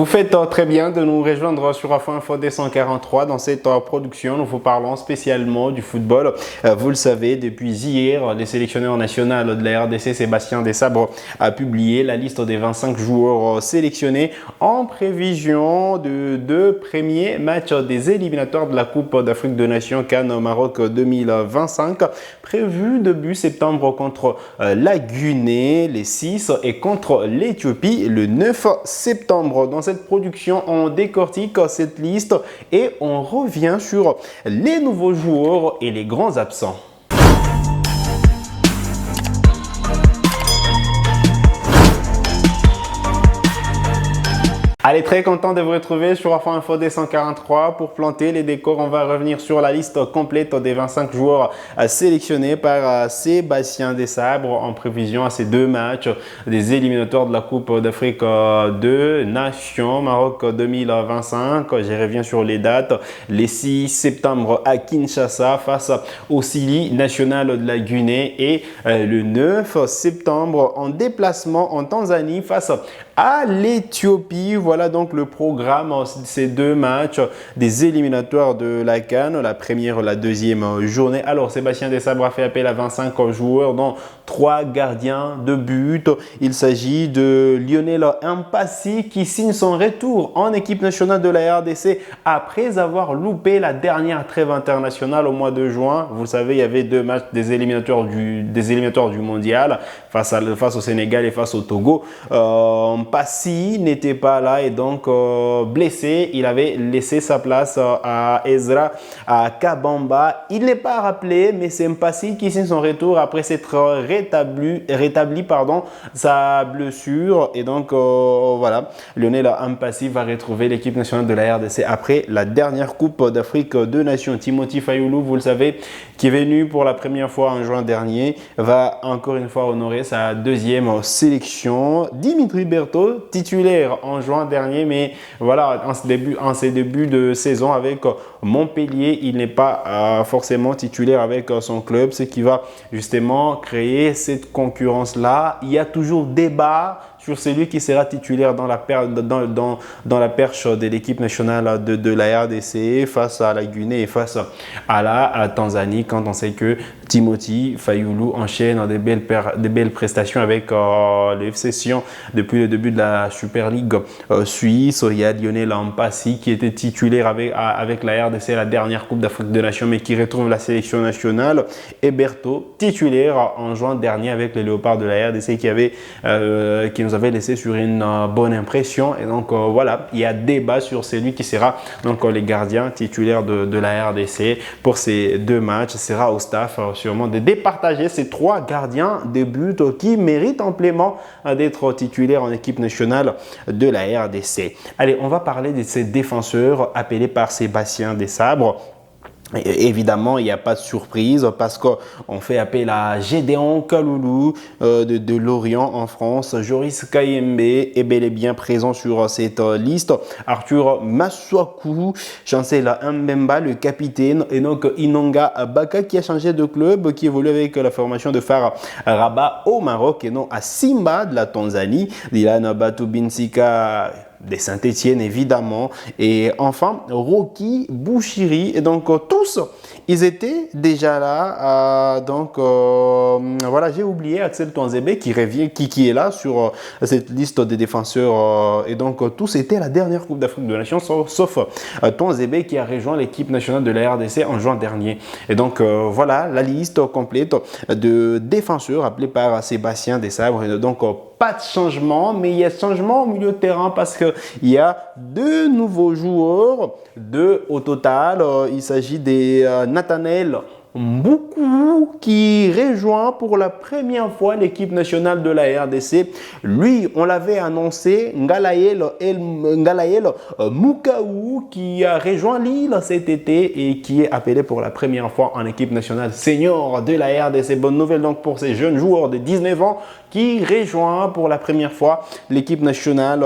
faites très bien de nous rejoindre sur Afro Info D143. Dans cette production, nous vous parlons spécialement du football. Vous le savez, depuis hier, le sélectionneur national de la RDC, Sébastien Desabre, a publié la liste des 25 joueurs sélectionnés en prévision de deux premiers matchs des éliminatoires de la Coupe d'Afrique des Nations CAN au Maroc 2025, prévus début septembre contre la Guinée, les 6, et contre l'Éthiopie, le 9 septembre. Dans cette production, on décortique cette liste et on revient sur les nouveaux joueurs et les grands absents. Allez, très content de vous retrouver sur Afro Info D143 pour planter les décors. On va revenir sur la liste complète des 25 joueurs sélectionnés par Sébastien Desabre en prévision à ces deux matchs des éliminatoires de la Coupe d'Afrique des Nations Maroc 2025. Je reviens sur les dates. Les 6 septembre à Kinshasa face au Sili national de la Guinée et le 9 septembre en déplacement en Tanzanie face à l'Éthiopie. Voilà donc le programme de ces deux matchs des éliminatoires de la CAN, la première, la deuxième journée. Alors, Sébastien Desabre a fait appel à 25 joueurs, dont 3 gardiens de but. Il s'agit de Lionel Mpassi qui signe son retour en équipe nationale de la RDC après avoir loupé la dernière trêve internationale au mois de juin. Vous savez, il y avait deux matchs des éliminatoires du mondial face au Sénégal et face au Togo. Mpassi n'était pas là et donc blessé. Il avait laissé sa place à Ezra à Kabamba. Il n'est pas rappelé, mais c'est Mpassi qui signe son retour après s'être rétabli sa blessure. Et donc voilà, Lionel Mpassi va retrouver l'équipe nationale de la RDC après la dernière Coupe d'Afrique des Nations. Timothy Fayulu, vous le savez, qui est venu pour la première fois en juin dernier, va encore une fois honorer sa deuxième sélection. Dimitri Berthaud, titulaire en juin dernier, mais voilà, en ses débuts de saison avec Montpellier, il n'est pas forcément titulaire avec son club, ce qui va justement créer cette concurrence-là. Il y a toujours débat sur celui qui sera titulaire dans la perche de l'équipe nationale de la RDC face à la Guinée et face à la Tanzanie, quand on sait que Timothy Fayulu enchaîne des belles prestations avec le FC Sion depuis le début de la Super League suisse. Il y a Lionel Mpassi qui était titulaire avec la RDC à la dernière Coupe d'Afrique des Nations, mais qui retrouve la sélection nationale. Et Berthaud, titulaire en juin dernier avec les Léopards de la RDC qui nous avait laissé sur une bonne impression. Et donc voilà, il y a débat sur celui qui sera donc les gardiens titulaires de la RDC pour ces deux matchs. Ce sera au staff sûrement de départager ces 3 gardiens de but qui méritent amplement d'être titulaires en équipe nationale de la RDC. Allez, on va parler de ces défenseurs appelés par Sébastien Desabre. Et évidemment, il n'y a pas de surprise parce qu'on fait appel à Gédéon Kaloulou de Lorient en France. Joris Kayembe est bel et bien présent sur cette liste. Arthur Masuaku, Chancel Mbemba, le capitaine. Et donc Inonga Baka qui a changé de club, qui évolue avec la formation de FAR Rabat au Maroc et non à Simba de la Tanzanie. Dylan Batubinsika de Saint-Etienne évidemment, et enfin Rocky Bouchiri. Et donc tous ils étaient déjà là. Voilà, j'ai oublié Axel Tuanzebe qui revient, qui est là sur cette liste des défenseurs. Et donc tous étaient à la dernière Coupe d'Afrique des Nations sauf Tuanzebe qui a rejoint l'équipe nationale de la RDC en juin dernier. Et donc voilà la liste complète de défenseurs appelés par Sébastien Desabre. Et donc pas de changement, mais il y a changement au milieu de terrain parce qu'il y a 2 nouveaux joueurs. 2 au total. Il s'agit des Nathanaël Mboukou qui rejoint pour la première fois l'équipe nationale de la RDC. Lui, on l'avait annoncé, Ngalaël Moukaou qui a rejoint Lille cet été et qui est appelé pour la première fois en équipe nationale senior de la RDC. Bonne nouvelle donc pour ces jeunes joueurs de 19 ans qui rejoint pour la première fois l'équipe nationale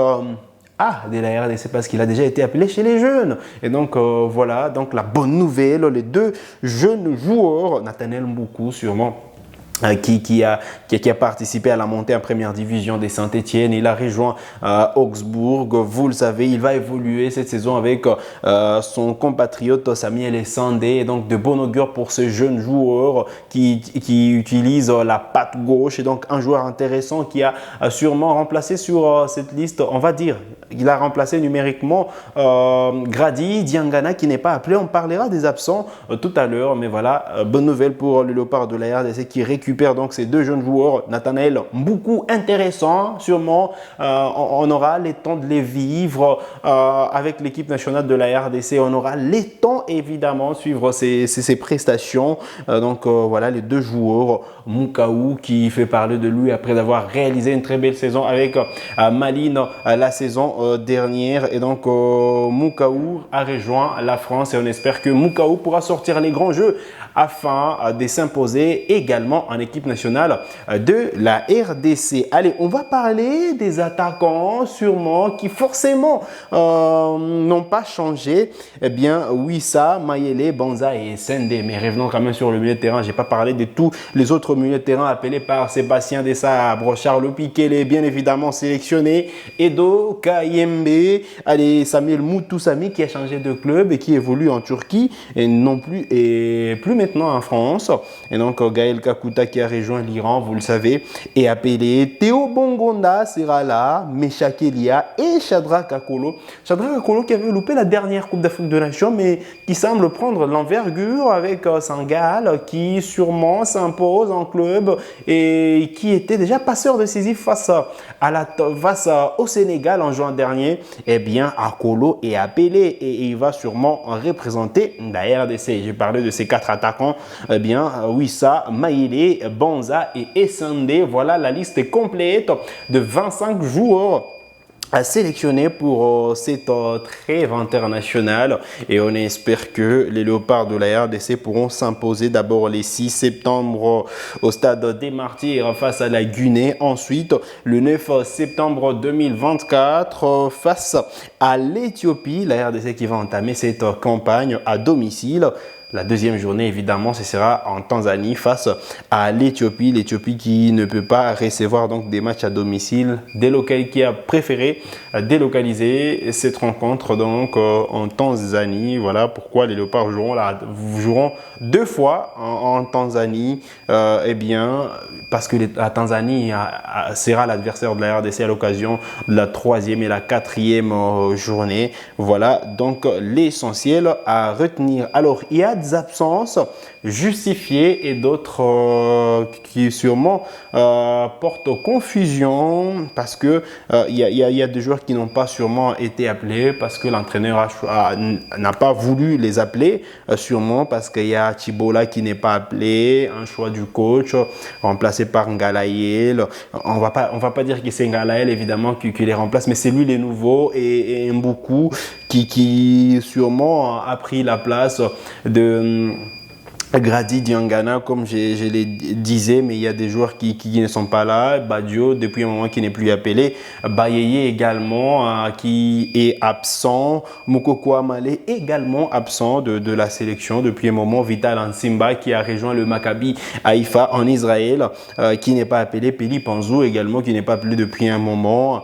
de la RDC parce qu'il a déjà été appelé chez les jeunes. Et donc voilà, donc la bonne nouvelle, les 2 jeunes joueurs, Nathanaël Mboukou sûrement qui a participé à la montée en première division des Saint-Etienne. Il a rejoint Augsbourg. Vous le savez, il va évoluer cette saison avec son compatriote Samuel Essandé. Et donc, de bon augure pour ce jeune joueur qui utilise la patte gauche. Et donc, un joueur intéressant qui a sûrement remplacé sur cette liste, on va dire, il a remplacé numériquement Grady Diangana qui n'est pas appelé. On parlera des absents tout à l'heure. Mais voilà, bonne nouvelle pour le Léopard de la RDC qui récupère donc ces deux jeunes joueurs. Nathanaël, beaucoup intéressant, sûrement. On aura les temps de les vivre avec l'équipe nationale de la RDC. On aura les temps, évidemment, suivre ses prestations. Voilà, les deux joueurs. Mukaou qui fait parler de lui après avoir réalisé une très belle saison avec Malines la saison dernière. Et donc, Mukaou a rejoint la France et on espère que Mukaou pourra sortir les grands jeux afin de s'imposer également en équipe nationale de la RDC. Allez, on va parler des attaquants sûrement qui forcément n'ont pas changé. Eh bien, Wissa, Mayele, Banza et Sende. Mais revenons quand même sur le milieu de terrain. Je n'ai pas parlé de tous les autres milieux de terrain appelés par Sébastien Desabre, Charles Piquet, bien évidemment sélectionné, Edo Kayembe, allez, Samuel Moutoussami qui a changé de club et qui évolue en Turquie et non plus et plus maintenant en France. Et donc Gaël Kakuta qui a rejoint l'Iran, vous le savez, est appelé. Théo Bongonda sera là, Meshak Elia et Shadrack Akolo. Shadrack Akolo qui avait loupé la dernière Coupe d'Afrique de Nations mais qui semble prendre l'envergure avec Saint-Gall qui sûrement s'impose en club et qui était déjà passeur décisif face au Sénégal en juin dernier. Eh bien, Akolo est appelé et il va sûrement représenter la RDC. J'ai parlé de ces quatre attaquants. Eh bien, Wissa, Maïlé, Banza et Essandé. Voilà la liste complète de 25 joueurs sélectionné pour cette trêve internationale et on espère que les Léopards de la RDC pourront s'imposer d'abord les 6 septembre au stade des Martyrs face à la Guinée, ensuite le 9 septembre 2024 face à l'Éthiopie, la RDC qui va entamer cette campagne à domicile. La deuxième journée, évidemment, ce sera en Tanzanie face à l'Éthiopie. L'Éthiopie qui ne peut pas recevoir donc des matchs à domicile, qui a préféré délocaliser cette rencontre donc en Tanzanie. Voilà pourquoi les Léopards joueront deux fois en Tanzanie. Eh bien, parce que la Tanzanie sera l'adversaire de la RDC à l'occasion de la 3e et la 4e journée. Voilà donc l'essentiel à retenir. Alors, il y a des absences justifiées et d'autres qui sûrement portent confusion parce que il y a des joueurs qui n'ont pas sûrement été appelés parce que l'entraîneur n'a pas voulu les appeler, sûrement parce qu'il y a Chibola qui n'est pas appelé, un choix du coach remplacé par Ngalaïel. On va pas dire que c'est Ngalaïel évidemment qui les remplace, mais c'est lui les nouveaux et Mboukou qui sûrement a pris la place de Grady Diangana, comme je le disais, mais il y a des joueurs qui ne sont pas là. Badio, depuis un moment, qui n'est plus appelé. Bayeye également, qui est absent. Mukoko Amale également absent de la sélection depuis un moment. Vital Ansimba, qui a rejoint le Maccabi Haïfa en Israël, qui n'est pas appelé. Peli Panzou également, qui n'est pas appelé depuis un moment.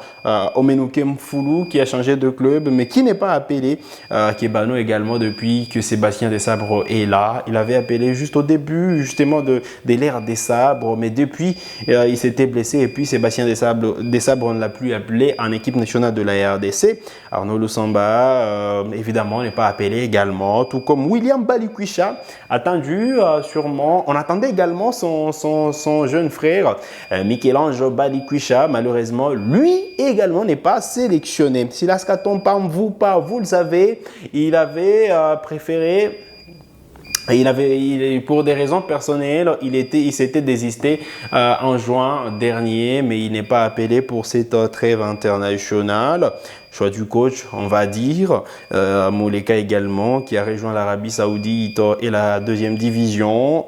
Omenouke Mfoulou, qui a changé de club, mais qui n'est pas appelé. Kebano également, depuis que Sébastien Desabre est là. Il avait appelé juste au début justement de l'ère des sabres, mais depuis il s'était blessé et puis Sébastien Desabre ne l'a plus appelé en équipe nationale de la RDC. Arnaud Lusamba évidemment n'est pas appelé également, tout comme William Balikwisha attendu sûrement. On attendait également son jeune frère Michel-Ange Balikwisha, malheureusement lui également n'est pas sélectionné. Silas Katompa Mvoupa, vous le savez, il avait préféré. Pour des raisons personnelles, il s'était désisté en juin dernier, mais il n'est pas appelé pour cette trêve internationale. Choix du coach, on va dire. Mouleka également, qui a rejoint l'Arabie Saoudite et la 2e division,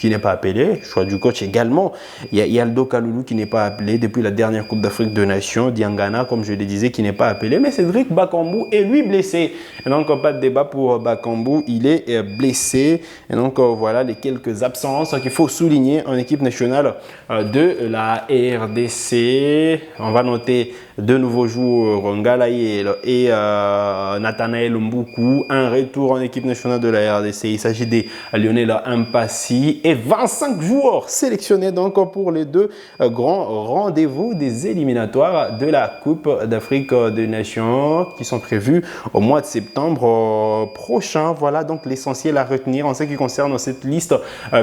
qui n'est pas appelé, choix du coach également. Il y a Aldo Kalulu qui n'est pas appelé depuis la dernière Coupe d'Afrique de Nations, Diangana, comme je le disais, qui n'est pas appelé, mais Cédric Bakambu est lui blessé. Et donc, pas de débat pour Bakambu, il est blessé. Et donc, voilà les quelques absences qu'il faut souligner en équipe nationale de la RDC. On va noter deux nouveaux joueurs, Ngalaïel et Nathanaël Mboukou, un retour en équipe nationale de la RDC. Il s'agit des Lionel Mpassi et 25 joueurs sélectionnés donc pour les deux grands rendez-vous des éliminatoires de la Coupe d'Afrique des Nations qui sont prévus au mois de septembre prochain. Voilà donc l'essentiel à retenir en ce qui concerne cette liste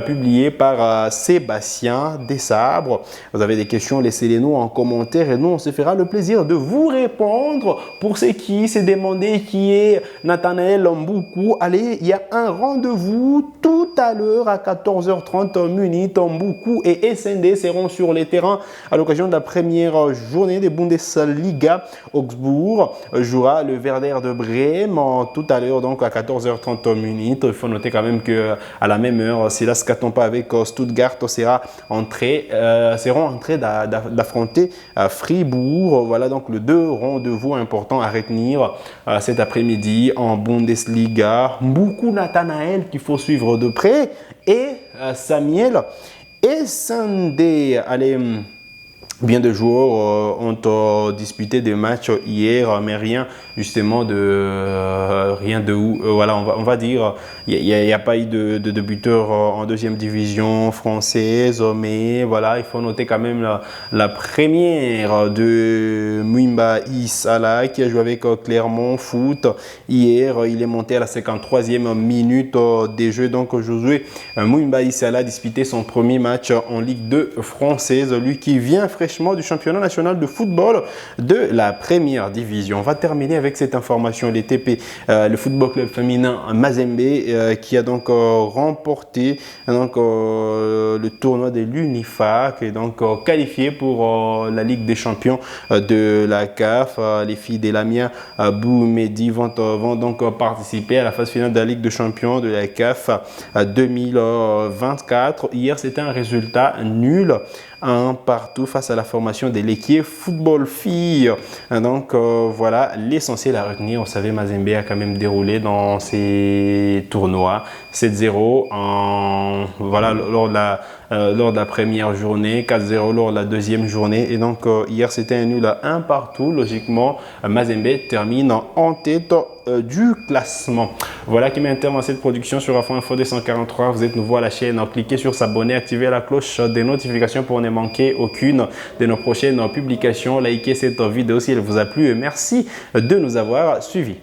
publiée par Sébastien Desabre. Vous avez des questions, laissez-les nous en commentaire et nous on se fera le plaisir de vous répondre. Pour ceux qui s'est demandé qui est Nathanaël Mboukou, allez, il y a un rendez-vous tout à l'heure à 14h30 minutes. Mboukou et SND seront sur les terrains à l'occasion de la première journée des Bundesliga. Augsbourg jouera le Werder de Brême tout à l'heure, donc à 14h30 minutes. Il faut noter quand même que à la même heure, si là ce qu'attend pas avec Stuttgart seront en train d'affronter Fribourg. Voilà donc les deux rendez-vous importants à retenir cet après-midi en Bundesliga. Mboukou Nathanaël qu'il faut suivre de près et Samuel et Sandé. Allez, bien de joueurs ont disputé des matchs hier, mais rien justement voilà, on va dire, il n'y a pas eu de buteur en deuxième division française, mais voilà, il faut noter quand même la première de Mwimba Isala qui a joué avec Clermont Foot. Hier, il est monté à la 53e minute des jeux. Donc, Josué Mwimba Isala a disputé son premier match en Ligue 2 française, lui qui vient fraîchement du championnat national de football de la première division. On va terminer avec cette information, les TP, le football club féminin Mazembe qui a donc remporté le tournoi de l'UNIFA, qui est donc qualifié pour la Ligue des champions de la CAF. Les filles de Lamia Boumedi vont donc participer à la phase finale de la Ligue des champions de la CAF 2024. Hier, c'était un résultat nul, un partout face à la formation de l'équipe football filles. Donc voilà l'essentiel à retenir. Vous savez, Mazembe a quand même déroulé dans ces tournois 7-0 voilà, lors de la première journée, 4-0 lors de la deuxième journée. Et donc hier c'était un nul à un partout. Logiquement, Mazembe termine en tête du classement. Voilà qui met un terme à cette production sur Afro Info 243. Vous êtes nouveau à la chaîne, cliquez sur s'abonner, activez la cloche des notifications pour ne manquer aucune de nos prochaines publications. Likez cette vidéo si elle vous a plu et merci de nous avoir suivis.